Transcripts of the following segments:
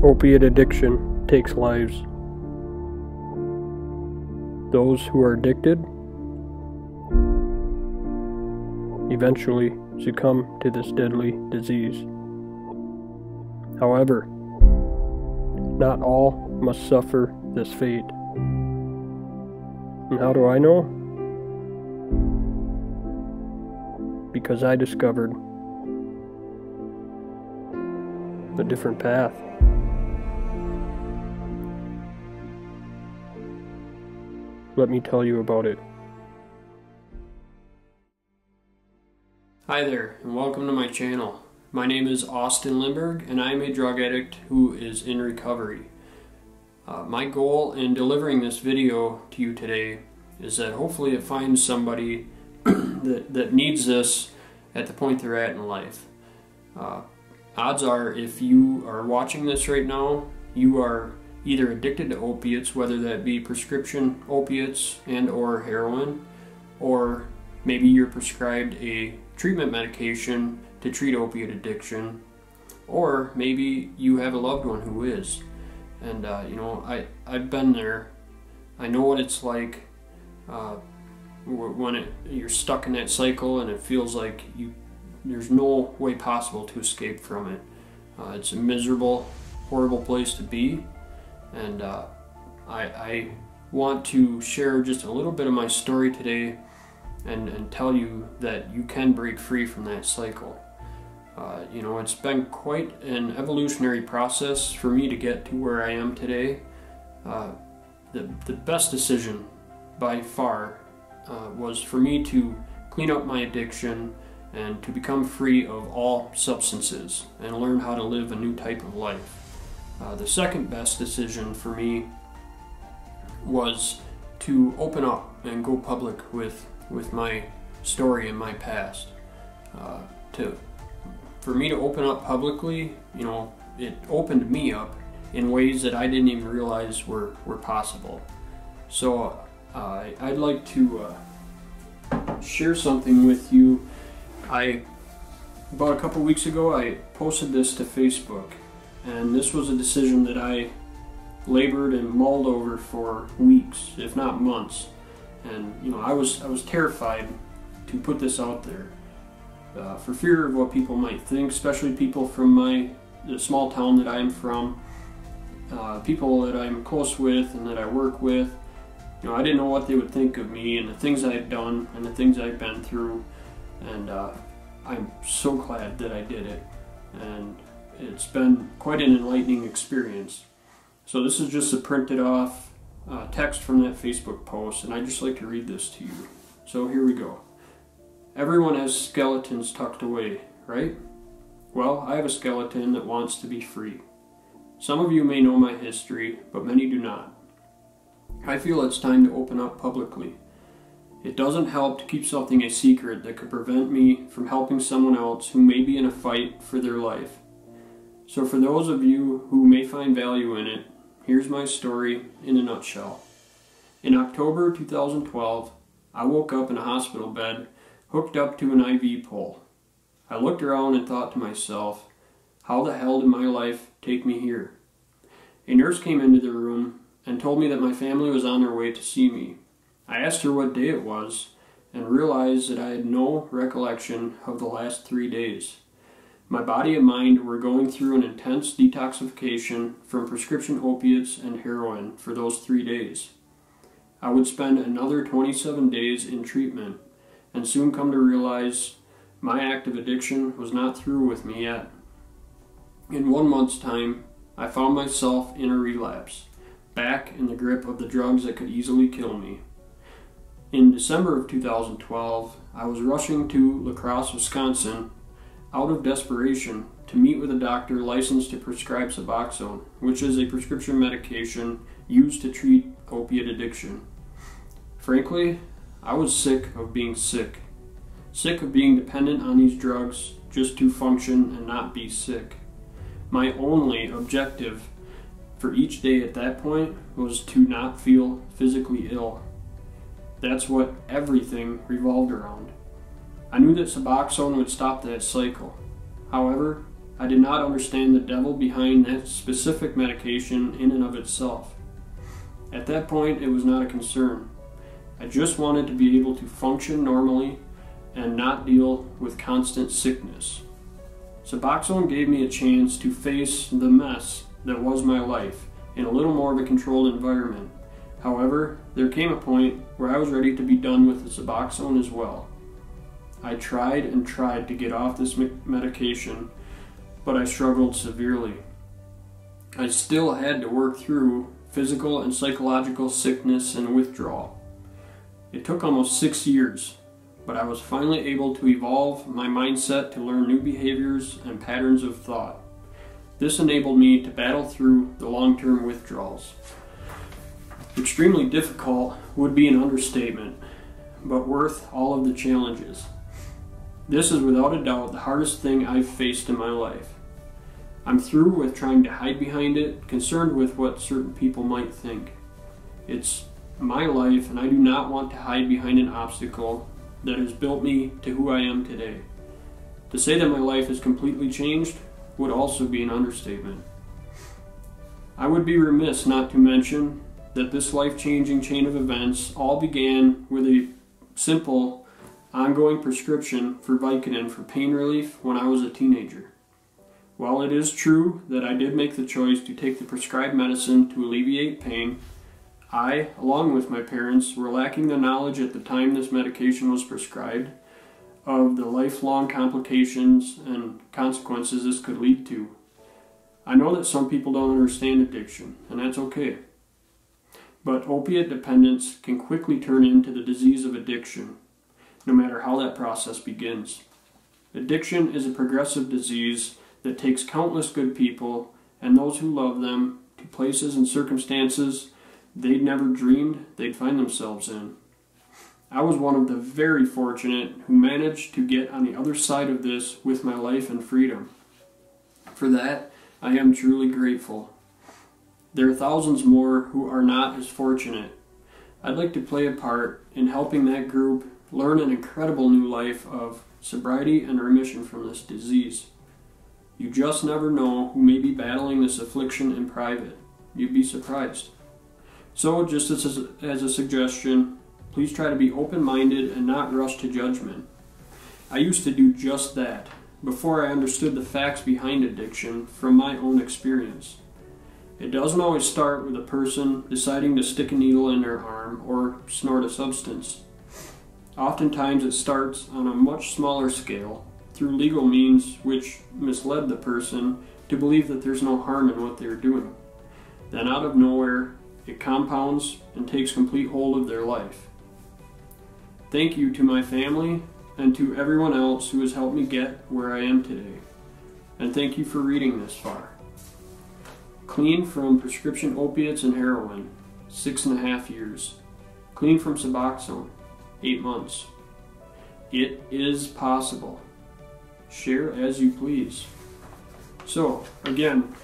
Opiate addiction takes lives. Those who are addicted eventually succumb to this deadly disease. However, not all must suffer this fate. And how do I know? Because I discovered a different path. Let me tell you about it. Hi there, and welcome to my channel. My name is Austen and I am a drug addict who is in recovery. My goal in delivering this video to you today is that hopefully it finds somebody that needs this at the point they're at in life. Odds are, if you are watching this right now, you are either addicted to opiates, whether that be prescription opiates and or heroin, or maybe you're prescribed a treatment medication to treat opiate addiction, or maybe you have a loved one who is. And I've been there. I know what it's like when you're stuck in that cycle and it feels like there's no way possible to escape from it. It's a miserable, horrible place to be. And I want to share just a little bit of my story today and tell you that you can break free from that cycle. It's been quite an evolutionary process for me to get to where I am today. The best decision by far was for me to clean up my addiction and to become free of all substances and learn how to live a new type of life. The second best decision for me was to open up and go public with my story and my past. For me to open up publicly, it opened me up in ways that I didn't even realize were possible. So I'd like to share something with you. About a couple weeks ago, I posted this to Facebook, and this was a decision that I labored and mulled over for weeks, if not months. And I was terrified to put this out there for fear of what people might think, especially people from the small town that I'm from, people that I'm close with and that I work with. I didn't know what they would think of me and the things I've done and the things I've been through. And I'm so glad that I did it. And it's been quite an enlightening experience. So this is just a printed off text from that Facebook post, and I'd just like to read this to you. So here we go. Everyone has skeletons tucked away, right? Well, I have a skeleton that wants to be free. Some of you may know my history, but many do not. I feel it's time to open up publicly. It doesn't help to keep something a secret that could prevent me from helping someone else who may be in a fight for their life. So for those of you who may find value in it, here's my story in a nutshell. In October 2012, I woke up in a hospital bed hooked up to an IV pole. I looked around and thought to myself, how the hell did my life take me here? A nurse came into the room and told me that my family was on their way to see me. I asked her what day it was and realized that I had no recollection of the last 3 days. My body and mind were going through an intense detoxification from prescription opiates and heroin for those 3 days. I would spend another 27 days in treatment and soon come to realize my active addiction was not through with me yet. In 1 month's time, I found myself in a relapse, back in the grip of the drugs that could easily kill me. In December of 2012, I was rushing to La Crosse, Wisconsin, out of desperation to meet with a doctor licensed to prescribe Suboxone, which is a prescription medication used to treat opiate addiction. Frankly, I was sick of being sick. Sick of being dependent on these drugs just to function and not be sick. My only objective for each day at that point was to not feel physically ill. That's what everything revolved around. I knew that Suboxone would stop that cycle. However, I did not understand the devil behind that specific medication in and of itself. At that point, it was not a concern. I just wanted to be able to function normally and not deal with constant sickness. Suboxone gave me a chance to face the mess that was my life in a little more of a controlled environment. However, there came a point where I was ready to be done with the Suboxone as well. I tried and tried to get off this medication, but I struggled severely. I still had to work through physical and psychological sickness and withdrawal. It took almost 6 years, but I was finally able to evolve my mindset to learn new behaviors and patterns of thought. This enabled me to battle through the long-term withdrawals. Extremely difficult would be an understatement, but worth all of the challenges. This is without a doubt the hardest thing I've faced in my life. I'm through with trying to hide behind it, concerned with what certain people might think. It's my life, and I do not want to hide behind an obstacle that has built me to who I am today. To say that my life has completely changed would also be an understatement. I would be remiss not to mention that this life-changing chain of events all began with a simple, ongoing prescription for Vicodin for pain relief when I was a teenager. While it is true that I did make the choice to take the prescribed medicine to alleviate pain, I, along with my parents, were lacking the knowledge at the time this medication was prescribed of the lifelong complications and consequences this could lead to. I know that some people don't understand addiction, and that's okay. But opiate dependence can quickly turn into the disease of addiction, no matter how that process begins. Addiction is a progressive disease that takes countless good people and those who love them to places and circumstances they'd never dreamed they'd find themselves in. I was one of the very fortunate who managed to get on the other side of this with my life and freedom. For that, I am truly grateful. There are thousands more who are not as fortunate. I'd like to play a part in helping that group learn an incredible new life of sobriety and remission from this disease. You just never know who may be battling this affliction in private. You'd be surprised. So, just as a suggestion, please try to be open-minded and not rush to judgment. I used to do just that before I understood the facts behind addiction from my own experience. It doesn't always start with a person deciding to stick a needle in their arm or snort a substance. Oftentimes it starts on a much smaller scale through legal means which misled the person to believe that there's no harm in what they're doing. Then out of nowhere, it compounds and takes complete hold of their life. Thank you to my family and to everyone else who has helped me get where I am today. And thank you for reading this far. Clean from prescription opiates and heroin, 6.5 years. Clean from Suboxone, 8 months. It is possible. Share as you please. So, again,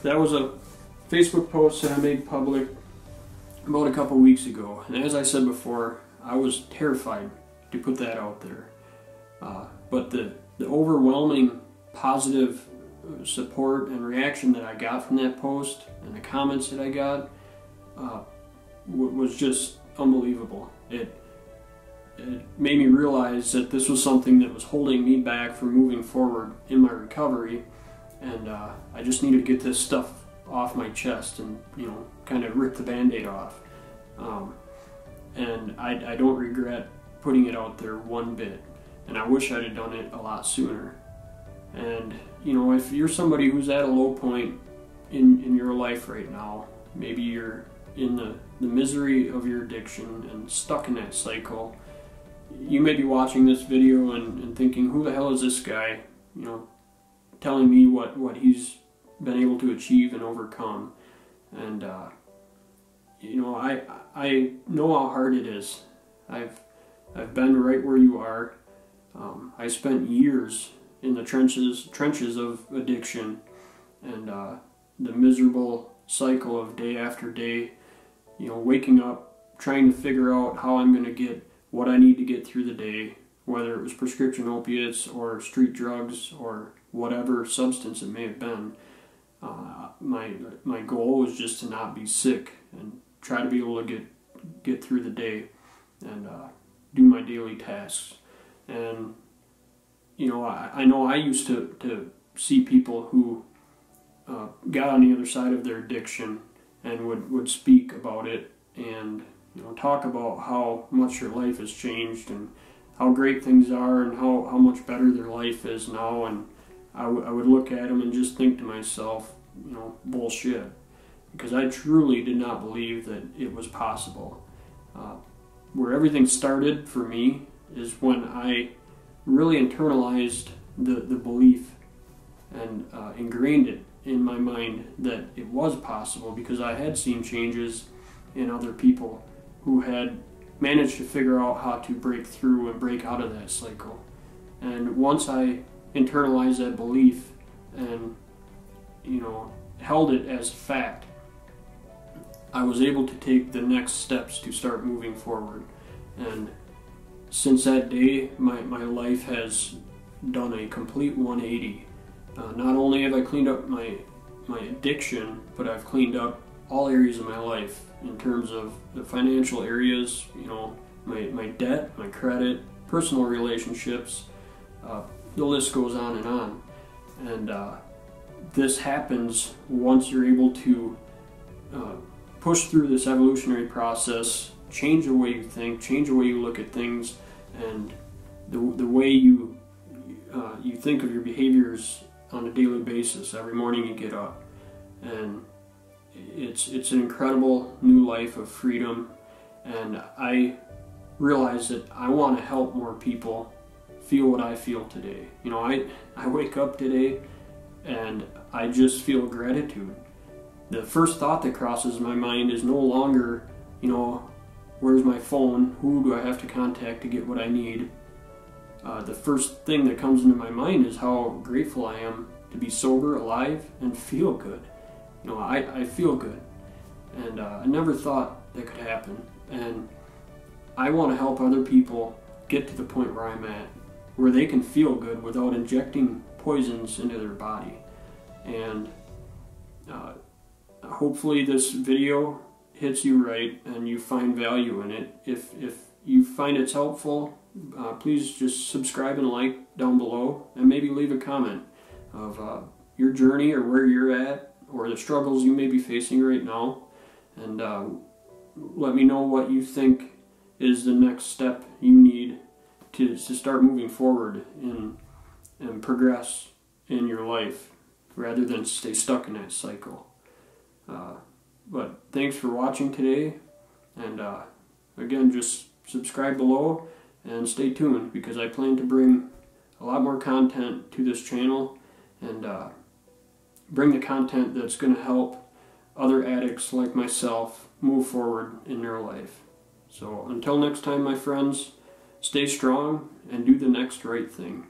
that was a Facebook post that I made public about a couple weeks ago. And as I said before, I was terrified to put that out there. But the overwhelming positive support and reaction that I got from that post and the comments that I got was just unbelievable. It made me realize that this was something that was holding me back from moving forward in my recovery, and I just needed to get this stuff off my chest and, kind of rip the Band-Aid off. And I don't regret putting it out there one bit, and I wish I'd have done it a lot sooner. And if you're somebody who's at a low point in your life right now, maybe you're in the misery of your addiction and stuck in that cycle, you may be watching this video and thinking, who the hell is this guy, telling me what he's been able to achieve and overcome. And I know how hard it is. I've been right where you are. I spent years in the trenches of addiction, and the miserable cycle of day after day, waking up, trying to figure out how I'm going to get what I need to get through the day, whether it was prescription opiates or street drugs or whatever substance it may have been. My goal was just to not be sick and try to be able to get through the day and do my daily tasks. And I know I used to see people who got on the other side of their addiction and would speak about it and talk about how much their life has changed and how great things are and how much better their life is now. And I would look at them and just think to myself, bullshit, because I truly did not believe that it was possible. Where everything started for me is when I really internalized the belief and ingrained it in my mind that it was possible, because I had seen changes in other people who had managed to figure out how to break through and break out of that cycle. And once I internalized that belief and held it as fact, I was able to take the next steps to start moving forward. And since that day, my life has done a complete 180. Not only have I cleaned up my addiction, but I've cleaned up all areas of my life in terms of the financial areas, my debt, my credit, personal relationships, the list goes on and on. And this happens once you're able to push through this evolutionary process, change the way you think, change the way you look at things, and the way you think of your behaviors on a daily basis. Every morning you get up, and it's an incredible new life of freedom. And I realize that I want to help more people feel what I feel today. I wake up today and I just feel gratitude. The first thought that crosses my mind is no longer, where's my phone? Who do I have to contact to get what I need? The first thing that comes into my mind is how grateful I am to be sober, alive, and feel good. I feel good. And I never thought that could happen. And I want to help other people get to the point where I'm at, where they can feel good without injecting poisons into their body. And hopefully this video hits you right and you find value in it. If you find it's helpful, please just subscribe and like down below, and maybe leave a comment of your journey or where you're at or the struggles you may be facing right now. And let me know what you think is the next step you need to start moving forward and progress in your life rather than stay stuck in that cycle. But thanks for watching today, and again, just subscribe below and stay tuned, because I plan to bring a lot more content to this channel and bring the content that's going to help other addicts like myself move forward in their life. So until next time, my friends, stay strong and do the next right thing.